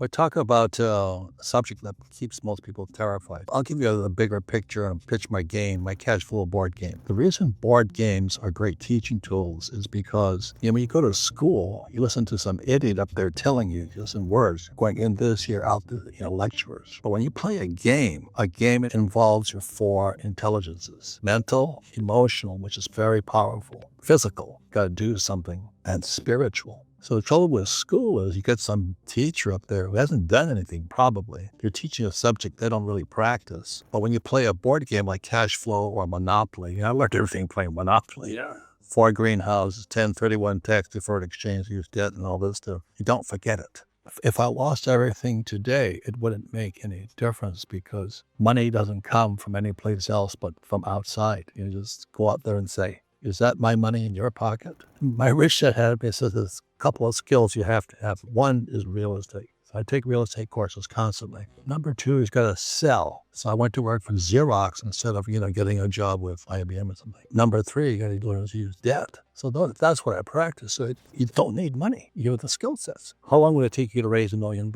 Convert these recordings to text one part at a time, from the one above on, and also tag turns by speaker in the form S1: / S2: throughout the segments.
S1: We're talking about a subject that keeps most people terrified. I'll give you a bigger picture and pitch my game, my cash flow board game. The reason board games are great teaching tools is because, when you go to school, you listen to some idiot up there telling you just in words, going in this, here, out this, lecturers. But when you play a game it involves your four intelligences: mental, emotional, which is very powerful; physical, got to do something; and spiritual. So the trouble with school is you get some teacher up there who hasn't done anything, probably. They're teaching a subject they don't really practice. But when you play a board game like Cash Flow or Monopoly, I learned everything playing Monopoly. Yeah. 4 greenhouses, 1031 tax deferred exchange, use debt, and all this stuff. You don't forget it. If I lost everything today, it wouldn't make any difference because money doesn't come from any place else but from outside. You just go out there and say, is that my money in your pocket? My rich dad had me says there's a couple of skills you have to have. One is real estate. So I take real estate courses constantly. Number two is got to sell. So I went to work for Xerox instead of, getting a job with IBM or something. Number three, you got to learn to use debt. So that's what I practice. So you don't need money. You have the skill sets. How long would it take you to raise $1 million?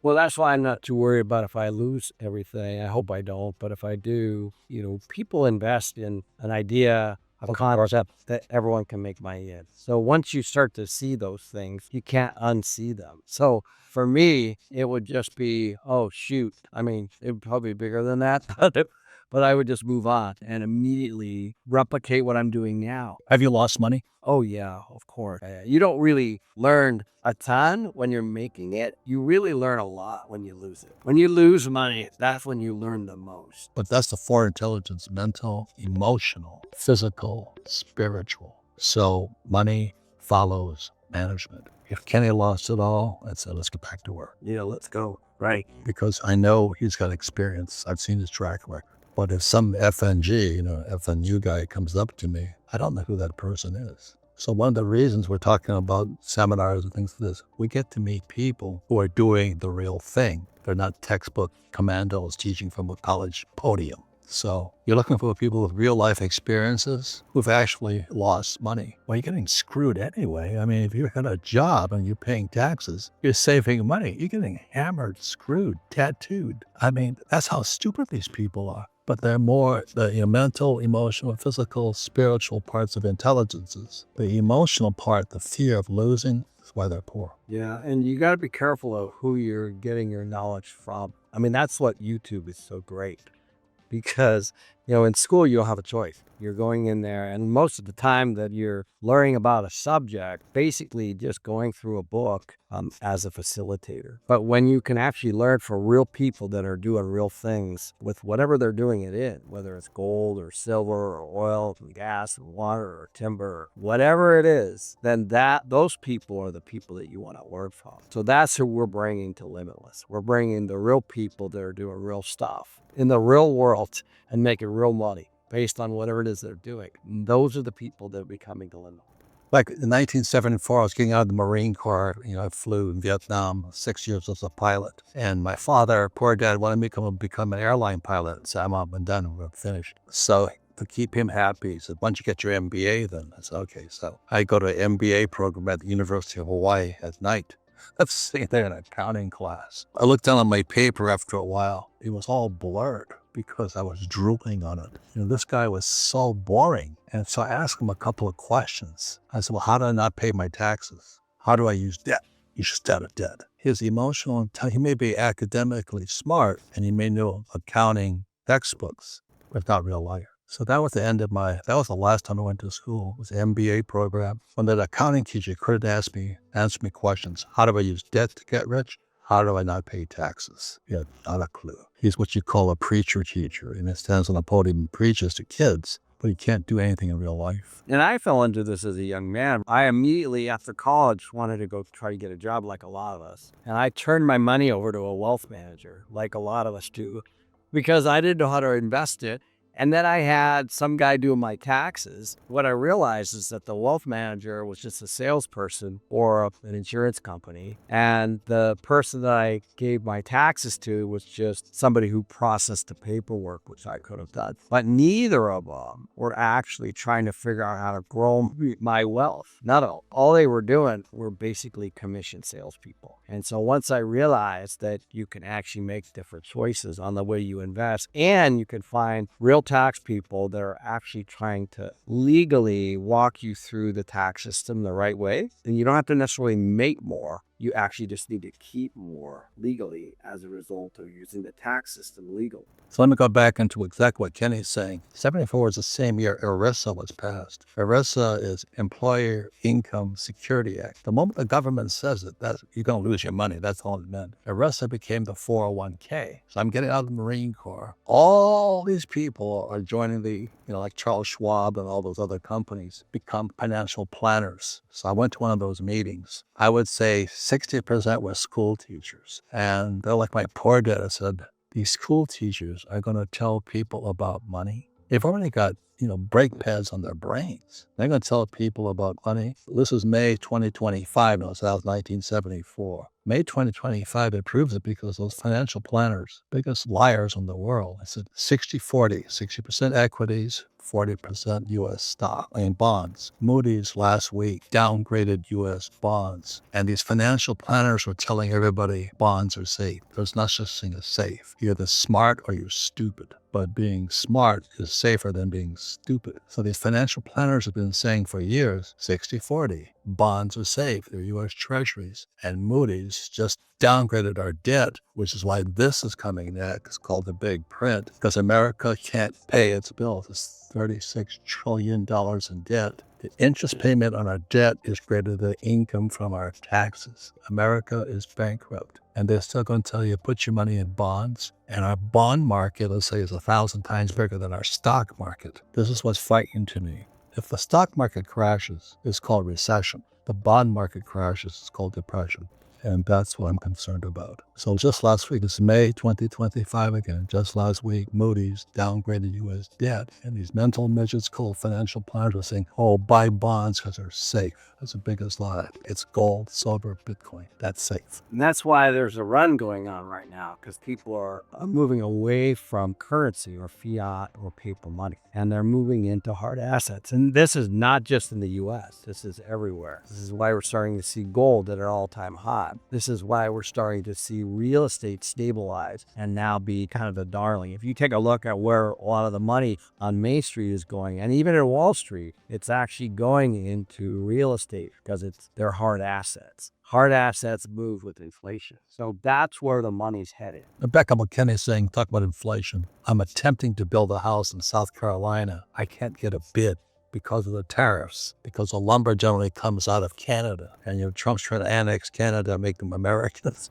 S2: Well, that's why I'm not too worried about if I lose everything. I hope I don't. But if I do, people invest in an idea, a concept that everyone can make money in. So once you start to see those things, you can't unsee them. So for me, it would just be, oh, shoot. I mean, it would probably be bigger than that. But I would just move on and immediately replicate what I'm doing now.
S1: Have you lost money?
S2: Oh, yeah, of course. You don't really learn a ton when you're making it. You really learn a lot when you lose it. When you lose money, that's when you learn the most.
S1: But that's the four intelligence: mental, emotional, physical, spiritual. So money follows management. If Kenny lost it all, I'd say, let's get back to work.
S2: Yeah, let's go. Right.
S1: Because I know he's got experience. I've seen his track record. But if some FNG, FNU guy comes up to me, I don't know who that person is. So one of the reasons we're talking about seminars and things like this, we get to meet people who are doing the real thing. They're not textbook commandos teaching from a college podium. So you're looking for people with real life experiences who've actually lost money. Well, you're getting screwed anyway. I mean, if you've got a job and you're paying taxes, you're saving money. You're getting hammered, screwed, tattooed. I mean, that's how stupid these people are. But they're more the mental, emotional, physical, spiritual parts of intelligences. The emotional part, the fear of losing, is why they're poor.
S2: Yeah, and you got to be careful of who you're getting your knowledge from. I mean, that's what YouTube is so great. Because, in school, you don't have a choice. You're going in there, and most of the time that you're learning about a subject, basically just going through a book as a facilitator. But when you can actually learn from real people that are doing real things with whatever they're doing it in, whether it's gold or silver or oil and gas and water or timber, or whatever it is, then those people are the people that you want to learn from. So that's who we're bringing to Limitless. We're bringing the real people that are doing real stuff in the real world and making real money based on whatever it is they're doing. And those are the people that are becoming the limit.
S1: Like in 1974, I was getting out of the Marine Corps. I flew in Vietnam 6 years as a pilot. And my father, poor dad, wanted me to become an airline pilot. So I'm done, we're finished. So to keep him happy, he said, why don't you get your MBA then? I said, okay. So I go to an MBA program at the University of Hawaii at night. I'm sitting there in an accounting class. I looked down on my paper after a while. It was all blurred because I was drooling on it. This guy was so boring. And so I asked him a couple of questions. I said, well, how do I not pay my taxes? How do I use debt? He's just out of debt. His emotional, he may be academically smart and he may know accounting textbooks, but not real life. So that was the end of that was the last time I went to school. It was an MBA program. When that accounting teacher couldn't answer me questions. How do I use debt to get rich? How do I not pay taxes? He had not a clue. He's what you call a preacher teacher. And he stands on a podium and preaches to kids, but he can't do anything in real life.
S2: And I fell into this as a young man. I immediately after college wanted to go try to get a job like a lot of us. And I turned my money over to a wealth manager like a lot of us do because I didn't know how to invest it. And then I had some guy doing my taxes. What I realized is that the wealth manager was just a salesperson for an insurance company. And the person that I gave my taxes to was just somebody who processed the paperwork, which I could have done. But neither of them were actually trying to figure out how to grow my wealth. Not all. All they were doing were basically commission salespeople. And so once I realized that you can actually make different choices on the way you invest, and you can find real tax people that are actually trying to legally walk you through the tax system the right way, then you don't have to necessarily make more. You actually just need to keep more legally as a result of using the tax system legally.
S1: So let me go back into exactly what Kenny's saying. 74 is the same year ERISA was passed. ERISA is Employer Income Security Act. The moment the government says it, that you're going to lose your money. That's all it meant. ERISA became the 401k. So I'm getting out of the Marine Corps. All these people are joining the, like Charles Schwab and all those other companies, become financial planners. So I went to one of those meetings. I would say 60% were school teachers. And they're like my poor dad. I said, these school teachers are going to tell people about money. They've already got, brake pads on their brains. They're going to tell people about money. This is May 2025. No, so that was 1974. May 2025, it proves it because those financial planners, biggest liars in the world, I said 60-40, 60% equities, 40% U.S. stock and bonds. Moody's last week downgraded U.S. bonds. And these financial planners were telling everybody bonds are safe. There's not such thing as safe. You're either smart or you're stupid. But being smart is safer than being stupid. So these financial planners have been saying for years, 60-40, bonds are safe. They're U.S. treasuries. And Moody's just downgraded our debt, which is why this is coming next, called the big print, because America can't pay its bills. It's $36 trillion in debt. The interest payment on our debt is greater than the income from our taxes. America is bankrupt. And they're still going to tell you, put your money in bonds. And our bond market, let's say, is 1,000 times bigger than our stock market. This is what's frightening to me. If the stock market crashes, it's called recession. The bond market crashes, it's called depression. And that's what I'm concerned about. So just last week, it's May 2025 again. Just last week, Moody's downgraded U.S. debt. And these mental midgets called financial planners are saying, oh, buy bonds because they're safe. That's the biggest lie. It's gold, silver, Bitcoin. That's safe.
S2: And that's why there's a run going on right now, because people are moving away from currency or fiat or paper money, and they're moving into hard assets. And this is not just in the U.S. This is everywhere. This is why we're starting to see gold at an all-time high. This is why we're starting to see real estate stabilize and now be kind of the darling. If you take a look at where a lot of the money on Main Street is going, and even at Wall Street, it's actually going into real estate because they're hard assets. Hard assets move with inflation. So that's where the money's headed.
S1: Back up what Kenny's saying, talk about inflation. I'm attempting to build a house in South Carolina. I can't get a bid because of the tariffs, because the lumber generally comes out of Canada. And Trump's trying to annex Canada, make them Americans.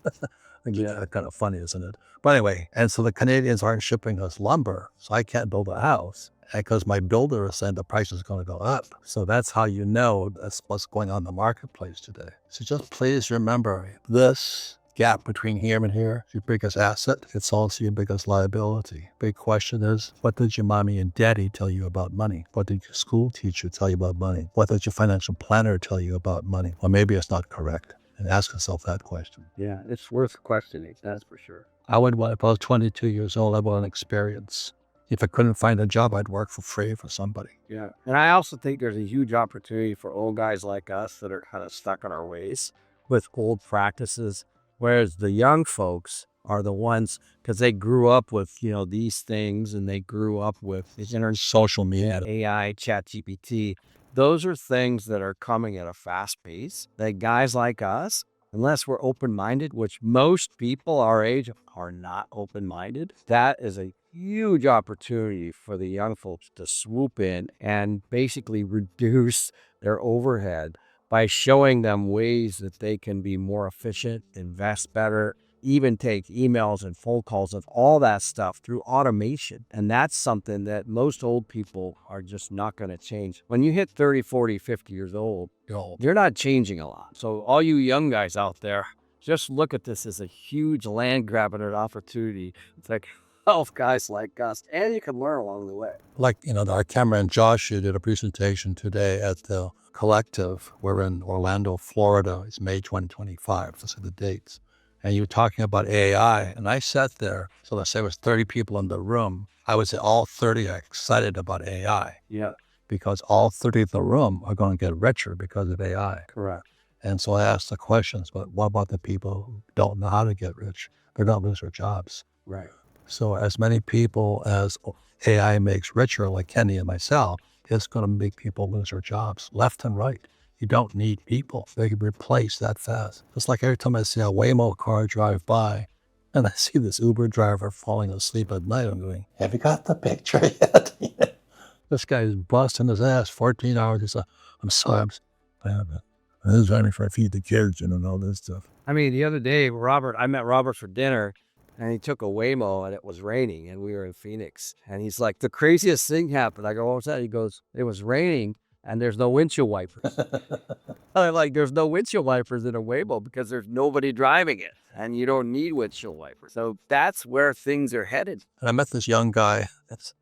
S1: Yeah, that's kind of funny, isn't it? But anyway, and so the Canadians aren't shipping us lumber, so I can't build a house. Because my builder is saying the price is going to go up. So that's how you know that's what's going on in the marketplace today. So just please remember, this gap between here and here is your biggest asset. It's also your biggest liability. Big question is, what did your mommy and daddy tell you about money? What did your school teacher tell you about money? What did your financial planner tell you about money? Or maybe it's not correct. And ask yourself that question.
S2: Yeah, it's worth questioning, that's for sure.
S1: If I was 22 years old, I want an experience. If I couldn't find a job, I'd work for free for somebody.
S2: Yeah. And I also think there's a huge opportunity for old guys like us that are kind of stuck in our ways with old practices, whereas the young folks are the ones, because they grew up with, these things, and they grew up with
S1: Social media,
S2: AI, ChatGPT. Those are things that are coming at a fast pace that guys like us, unless we're open-minded, which most people our age are not open-minded, that is a huge opportunity for the young folks to swoop in and basically reduce their overhead by showing them ways that they can be more efficient, invest better, even take emails and phone calls and all that stuff through automation. And that's something that most old people are just not going to change. When you hit 30, 40, 50 years old, you're not changing a lot. So all you young guys out there, just look at this as a huge land grabbing opportunity. It's like, 12 guys like us, and you can learn along the way.
S1: Like, our cameraman Josh who did a presentation today at the Collective. We're in Orlando, Florida. It's May 2025. Those are the dates. And you were talking about AI. And I sat there. So let's say there was 30 people in the room. I would say all 30 are excited about AI.
S2: Yeah.
S1: Because all 30 of the room are going to get richer because of AI.
S2: Correct.
S1: And so I asked the questions, but what about the people who don't know how to get rich? They're going to lose their jobs.
S2: Right.
S1: So as many people as AI makes richer, like Kenny and myself, it's going to make people lose their jobs left and right. You don't need people. They can replace that fast. Just like every time I see a Waymo car drive by and I see this Uber driver falling asleep at night, I'm going, have you got the picture yet? This guy is busting his ass 14 hours. He's like, I'm sorry. This is only for I feed the kids and all this stuff.
S2: I mean, the other day, I met Robert for dinner, and he took a Waymo, and it was raining, and we were in Phoenix. And he's like, the craziest thing happened. I go, what was that? He goes, it was raining, and there's no windshield wipers. I'm like, there's no windshield wipers in a Waymo because there's nobody driving it, and you don't need windshield wipers. So that's where things are headed.
S1: And I met this young guy.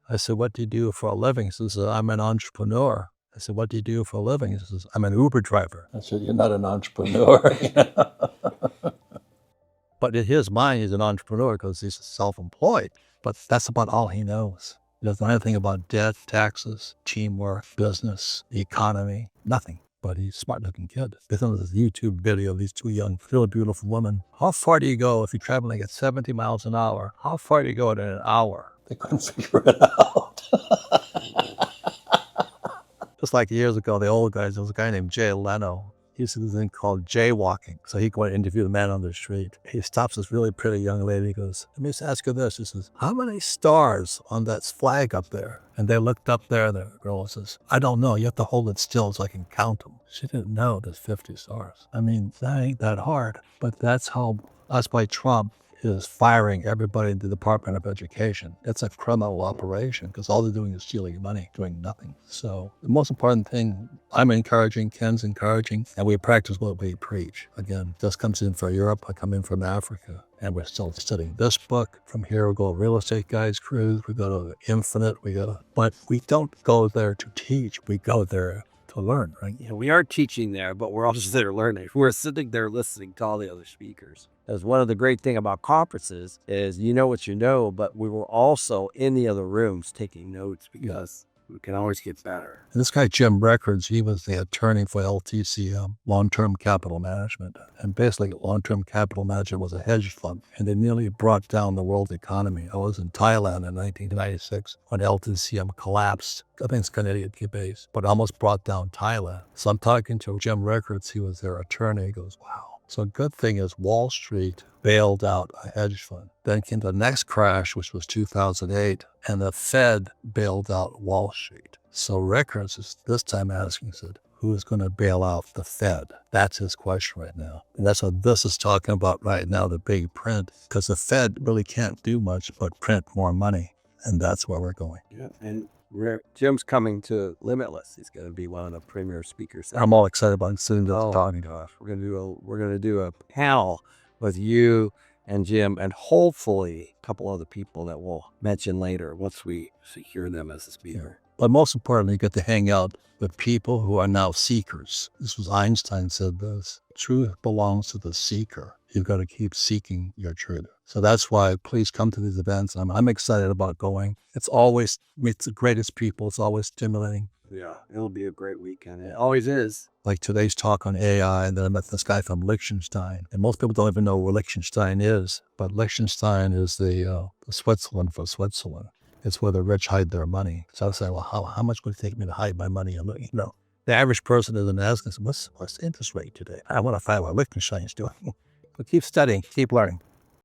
S1: I said, what do you do for a living? He says, I'm an entrepreneur. I said, what do you do for a living? He says, I'm an Uber driver. I said, you're not an entrepreneur. But in his mind, he's an entrepreneur because he's self-employed. But that's about all he knows. He doesn't know anything about debt, taxes, teamwork, business, the economy, nothing. But he's a smart-looking kid. There's this YouTube video of these two young, really beautiful women. How far do you go if you're traveling at 70 miles an hour? How far do you go in an hour? They couldn't figure it out. Just like years ago, the old guys, there was a guy named Jay Leno. He used to do this thing called jaywalking. So he'd go and interview the man on the street. He stops this really pretty young lady. He goes, let me just ask you this. He says, how many stars on that flag up there? And they looked up there. The girl says, I don't know. You have to hold it still so I can count them. She didn't know there's 50 stars. I mean, that ain't that hard. But that's how us by Trump is firing everybody in the Department of Education. It's a criminal operation because all they're doing is stealing money, doing nothing. So the most important thing I'm encouraging, Ken's encouraging, and we practice what we preach. Again, this comes in from Europe, I come in from Africa, and we're still studying this book. From here, we go Real Estate Guys Cruise, we go to Infinite, but we don't go there to teach, we go there to learn, right?
S2: Yeah, we are teaching there, but we're also there learning. We're sitting there listening to all the other speakers. As one of the great things about conferences is you know what you know, but we were also in the other rooms taking notes because we can always get better.
S1: And this guy, Jim Records, he was the attorney for LTCM, Long-Term Capital Management. And basically, Long-Term Capital Management was a hedge fund, and they nearly brought down the world economy. I was in Thailand in 1996 when LTCM collapsed. I think it's Canadian base, but almost brought down Thailand. So I'm talking to Jim Records. He was their attorney. He goes, wow. So a good thing is Wall Street bailed out a hedge fund. Then came the next crash, which was 2008, and the Fed bailed out Wall Street. So Records is this time asking, said, who is going to bail out the Fed? That's his question right now. And that's what this is talking about right now, the big print, because the Fed really can't do much but print more money. And that's where we're going.
S2: Yeah, and Jim's coming to Limitless. He's going to be one of the premier speakers.
S1: I'm all excited about sitting down talking to us.
S2: We're going to do a panel with you and Jim, and hopefully a couple other people that we'll mention later once we secure them as a speaker.
S1: Yeah. But most importantly, you get to hang out with people who are now seekers. This was Einstein said this. Truth belongs to the seeker. You've got to keep seeking your truth. So that's why please come to these events. I'm excited about going. It's always meet the greatest people. It's always stimulating.
S2: Yeah, it'll be a great weekend. It always is.
S1: Like today's talk on AI, and then I met this guy from Liechtenstein. And most people don't even know where Liechtenstein is, but Liechtenstein is the Switzerland for Switzerland. It's where the rich hide their money. So I was saying, well, how much would it take me to hide my money? And the average person isn't asking, what's the interest rate today? I want to find out what Liechtenstein is doing. But keep studying, keep learning.